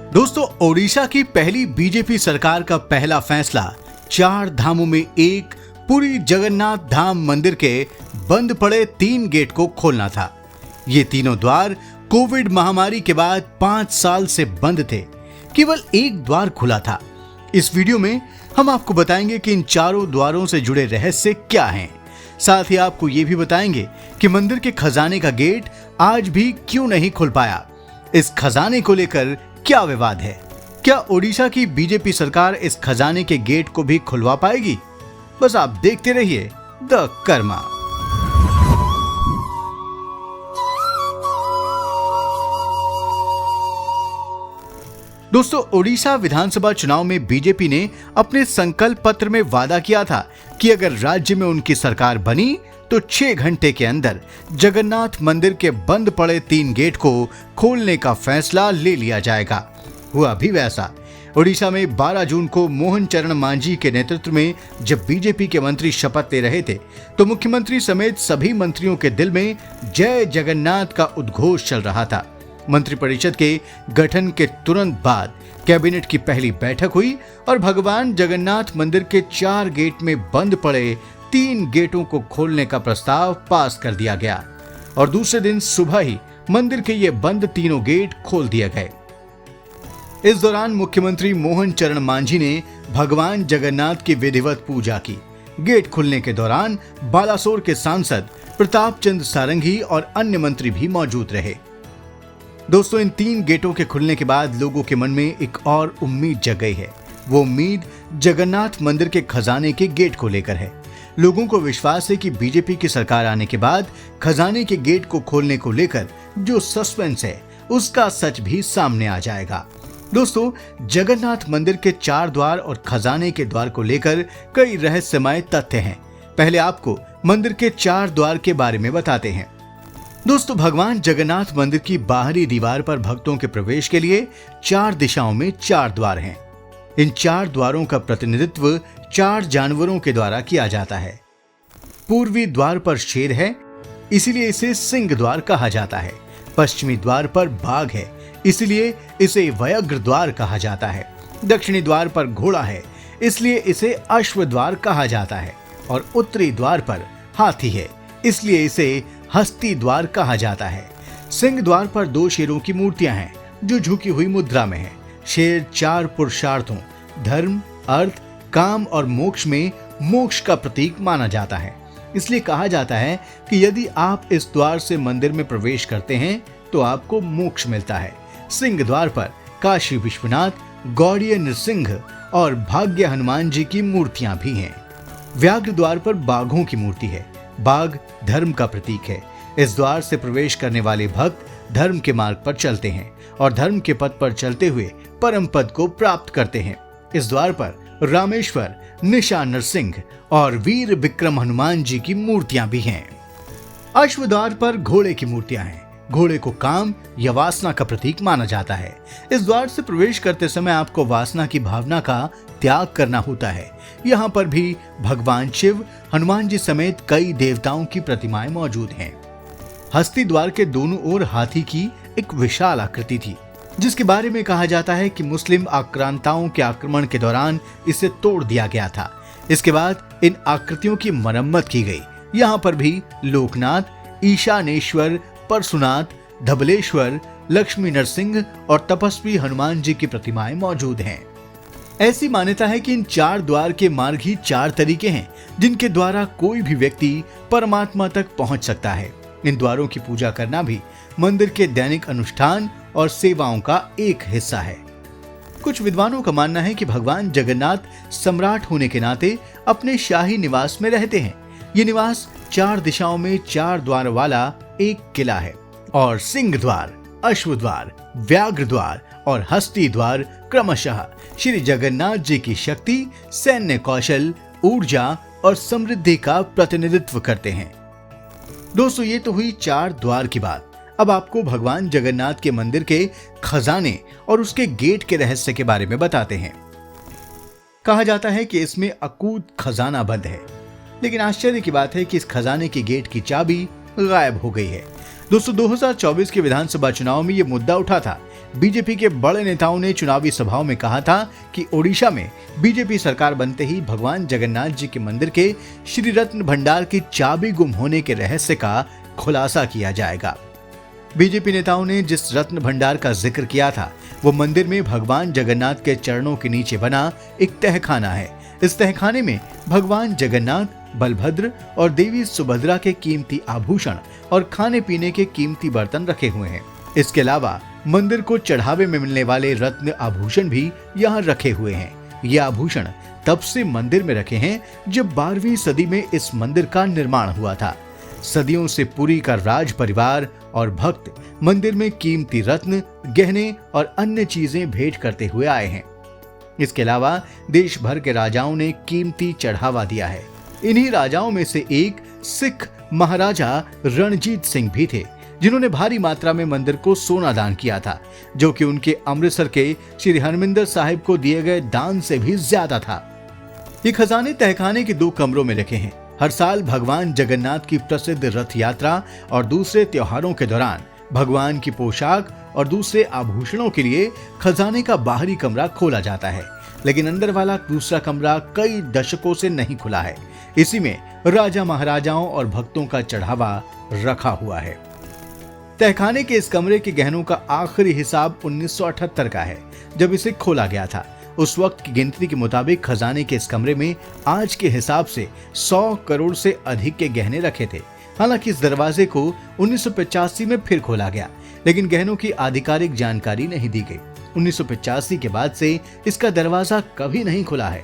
दोस्तों, ओडिशा की पहली बीजेपी सरकार का पहला फैसला 4 धामों में एक पुरी जगन्नाथ धाम मंदिर के बंद पड़े 3 गेट को खोलना था। ये तीनों द्वार कोविड महामारी के बाद 5 साल से बंद थे। केवल एक द्वार खुला था। इस वीडियो में हम आपको बताएंगे कि इन चारों द्वारों से जुड़े रहस्य क्या हैं। साथ ही आपको ये भी बताएंगे कि मंदिर के खजाने का गेट आज भी क्यों नहीं खुल पाया। इस खजाने को लेकर क्या विवाद है? क्या ओडिशा की बीजेपी सरकार इस खजाने के गेट को भी खुलवा पाएगी? बस आप देखते रहिए द कर्मा। दोस्तों, ओडिशा विधानसभा चुनाव में बीजेपी ने अपने संकल्प पत्र में वादा किया था कि अगर राज्य में उनकी सरकार बनी तो 6 घंटे के अंदर जगन्नाथ मंदिर के बंद पड़े 3 गेट को खोलने का फैसला ले लिया जाएगा। हुआ भी वैसा। ओडिशा में 12 जून को मोहन चरण मांझी के नेतृत्व में जब बीजेपी के मंत्री शपथ ले रहे थे तो मुख्यमंत्री समेत सभी मंत्रियों के दिल में जय जगन्नाथ का उद्घोष चल रहा था। मंत्रिपरिषद के गठन के तुरंत बाद कैबिनेट की पहली बैठक हुई और भगवान जगन्नाथ मंदिर के 4 गेट में बंद पड़े 3 गेटों को खोलने का प्रस्ताव पास कर दिया गया और दूसरे दिन सुबह ही मंदिर के ये बंद तीनों गेट खोल दिए गए। इस दौरान मुख्यमंत्री मोहन चरण मांझी ने भगवान जगन्नाथ की विधिवत पूजा की। गेट खुलने के दौरान बालासोर के सांसद प्रताप चंद्र सारंगी और अन्य मंत्री भी मौजूद रहे। दोस्तों, इन 3 गेटों के खुलने के बाद लोगों के मन में एक और उम्मीद जग गई है। वो उम्मीद जगन्नाथ मंदिर के खजाने के गेट को लेकर है। लोगों को विश्वास है कि बीजेपी की सरकार आने के बाद खजाने के गेट को खोलने को लेकर जो सस्पेंस है उसका सच भी सामने आ जाएगा। दोस्तों, जगन्नाथ मंदिर के 4 द्वार और खजाने के द्वार को लेकर कई रहस्यमय तथ्य हैं। पहले आपको मंदिर के 4 द्वार के बारे में बताते हैं। दोस्तों, भगवान जगन्नाथ मंदिर की बाहरी दीवार पर भक्तों के प्रवेश के लिए 4 दिशाओं में 4 द्वार हैं। इन 4 द्वारों का प्रतिनिधित्व 4 जानवरों के द्वारा किया जाता है। पूर्वी द्वार पर शेर है, इसीलिए इसे सिंह द्वार कहा जाता है। पश्चिमी द्वार पर बाघ है, इसलिए इसे व्याघ्र द्वार कहा जाता है। दक्षिणी द्वार पर घोड़ा है, इसलिए इसे अश्व द्वार कहा जाता है। और उत्तरी द्वार पर हाथी है, इसलिए इसे हस्ती द्वार कहा जाता है। सिंह द्वार पर 2 शेरों की मूर्तियां हैं जो झुकी हुई मुद्रा में है। शेर 4 पुरुषार्थों धर्म, अर्थ, काम और मोक्ष में मोक्ष का प्रतीक माना जाता है। इसलिए कहा जाता है कि यदि आप इस द्वार से मंदिर में प्रवेश करते हैं तो आपको मोक्ष मिलता है। सिंह द्वार पर काशी विश्वनाथ, गौड़ीय नृसिंह और भाग्य हनुमान जी की मूर्तियां भी हैं। व्याघ्र द्वार पर बाघों की मूर्ति है। बाघ धर्म का प्रतीक है। इस द्वार से प्रवेश करने वाले भक्त धर्म के मार्ग पर चलते हैं और धर्म के पथ पर चलते हुए परम पद को प्राप्त करते हैं। इस द्वार पर रामेश्वर, निशा नरसिंह और वीर विक्रम हनुमान जी की मूर्तियां भी हैं। अश्व द्वार पर घोड़े की मूर्तियां हैं। घोड़े को काम या वासना का प्रतीक माना जाता है। इस द्वार से प्रवेश करते समय आपको वासना की भावना का त्याग करना होता है। यहाँ पर भी भगवान शिव, हनुमान जी समेत कई देवताओं की प्रतिमाएं मौजूद हैं। हस्ती द्वार के दोनों ओर हाथी की एक विशाल आकृति थी, जिसके बारे में कहा जाता है कि मुस्लिम आक्रांताओं के आक्रमण के दौरान इसे तोड़ दिया गया था। इसके बाद इन आकृतियों की मरम्मत की गई। यहाँ पर भी लोकनाथ, ईशानेश्वर, परशुनाथ, धबलेश्वर, लक्ष्मी नरसिंह और तपस्वी हनुमान जी की प्रतिमाएं मौजूद हैं। ऐसी मान्यता है कि इन 4 द्वार के मार्ग ही 4 तरीके हैं जिनके द्वारा कोई भी व्यक्ति परमात्मा तक पहुंच सकता है। इन द्वारों की पूजा करना भी मंदिर के दैनिक अनुष्ठान और सेवाओं का एक हिस्सा है। कुछ विद्वानों का मानना है कि भगवान जगन्नाथ सम्राट होने के नाते अपने शाही निवास में रहते हैं। ये निवास 4 दिशाओं में 4 द्वार वाला एक किला है और सिंह द्वार, अश्व द्वार, व्याघ्र द्वार और हस्ती द्वार क्रमशः श्री जगन्नाथ जी की शक्ति, सैन्य कौशल, ऊर्जा और समृद्धि का प्रतिनिधित्व करते हैं। दोस्तों, ये तो हुई 4 द्वार की बात। अब आपको भगवान जगन्नाथ के मंदिर के खजाने और उसके गेट के रहस्य के बारे में बताते हैं। कहा जाता है कि इसमें अकूत खजाना बंद है, लेकिन आश्चर्य की बात है कि इस खजाने की गेट की चाबी गायब हो गई है। दोस्तों, 2024 के विधानसभा चुनाव में यह मुद्दा उठा था बीजेपी के बड़े नेताओं ने चुनावी सभाओं में कहा था कि ओडिशा में बीजेपी सरकार बनते ही भगवान जगन्नाथ जी के मंदिर के श्री रत्न भंडार की चाबी गुम होने के रहस्य का खुलासा किया जाएगा। बीजेपी नेताओं ने जिस रत्न भंडार का जिक्र किया था वो मंदिर में भगवान जगन्नाथ के चरणों के नीचे बना एक तहखाना है। इस तहखाने में भगवान जगन्नाथ, बलभद्र और देवी सुभद्रा के कीमती आभूषण और खाने पीने के कीमती बर्तन रखे हुए हैं। इसके अलावा मंदिर को चढ़ावे में मिलने वाले रत्न आभूषण भी यहाँ रखे हुए हैं। ये आभूषण तब से मंदिर में रखे हैं जब 12वीं सदी में इस मंदिर का निर्माण हुआ था। सदियों से पुरी का राज परिवार और भक्त मंदिर में कीमती रत्न, गहने और अन्य चीजें भेंट करते हुए आए हैं। इसके अलावा देश भर के राजाओं ने कीमती चढ़ावा दिया है। इन्हीं राजाओं में से एक सिख महाराजा रणजीत सिंह भी थे, जिन्होंने भारी मात्रा में मंदिर को सोना दान किया था, जो कि उनके अमृतसर के श्री हरमिंदर साहिब को दिए गए दान से भी ज्यादा था। ये खजाने तहखाने के 2 कमरों में रखे हैं। हर साल भगवान जगन्नाथ की प्रसिद्ध रथ यात्रा और दूसरे त्योहारों के दौरान भगवान की पोशाक और दूसरे आभूषणों के लिए खजाने का बाहरी कमरा खोला जाता है, लेकिन अंदर वाला दूसरा कमरा कई दशकों से नहीं खुला है। इसी में राजा महाराजाओं और भक्तों का चढ़ावा रखा हुआ है। तहखाने के इस कमरे के गहनों का आखिरी हिसाब 1978 का है, जब इसे खोला गया था। उस वक्त की गिनती के मुताबिक खजाने के इस कमरे में आज के हिसाब से 100 करोड़ से अधिक के गहने रखे थे। हालांकि इस दरवाजे को 1985 में फिर खोला गया, लेकिन गहनों की आधिकारिक जानकारी नहीं दी गई। 1985 के बाद से इसका दरवाजा कभी नहीं खुला है।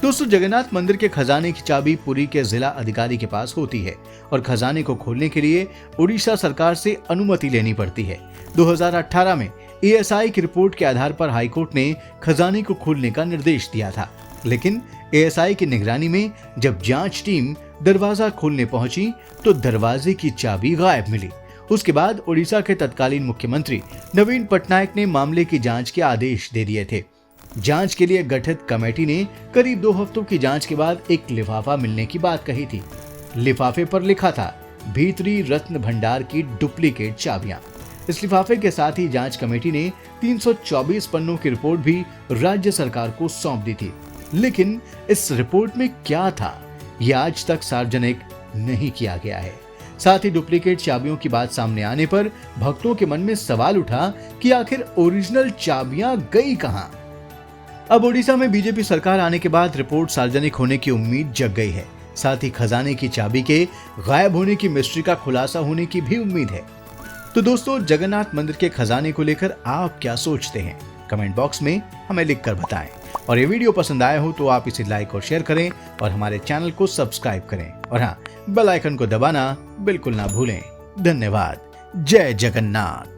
दोस्तों, जगन्नाथ मंदिर के खजाने की चाबी पुरी के जिला अधिकारी के पास होती है और खजाने को खोलने के लिए उड़ीसा सरकार से अनुमति लेनी पड़ती है। 2018 में एएसआई की रिपोर्ट के आधार पर हाईकोर्ट ने खजाने को खोलने का निर्देश दिया था, लेकिन एएसआई की निगरानी में जब जांच टीम दरवाजा खोलने पहुंची तो दरवाजे की चाबी गायब मिली। उसके बाद ओडिशा के तत्कालीन मुख्यमंत्री नवीन पटनायक ने मामले की जांच के आदेश दे दिए थे। जांच के लिए गठित कमेटी ने करीब 2 हफ्तों की जांच के बाद एक लिफाफा मिलने की बात कही थी। लिफाफे पर लिखा था भीतरी रत्न भंडार की डुप्लीकेट चाबियां। इस लिफाफे के साथ ही जांच कमेटी ने 324 पन्नों की रिपोर्ट भी राज्य सरकार को सौंप दी थी, लेकिन इस रिपोर्ट में क्या था यह आज तक सार्वजनिक नहीं किया गया है। साथ ही डुप्लीकेट चाबियों की बात सामने आने पर भक्तों के मन में सवाल उठा कि आखिर ओरिजिनल चाबियां गई कहां। अब ओडिशा में बीजेपी सरकार आने के बाद रिपोर्ट सार्वजनिक होने की उम्मीद जग गई है। साथ ही खजाने की चाबी के गायब होने की मिस्ट्री का खुलासा होने की भी उम्मीद है। तो दोस्तों, जगन्नाथ मंदिर के खजाने को लेकर आप क्या सोचते हैं? कमेंट बॉक्स में हमें लिखकर बताएं। और ये वीडियो पसंद आया हो तो आप इसे लाइक और शेयर करें और हमारे चैनल को सब्सक्राइब करें। और हाँ, बेल आइकन को दबाना बिल्कुल ना भूलें। धन्यवाद। जय जगन्नाथ।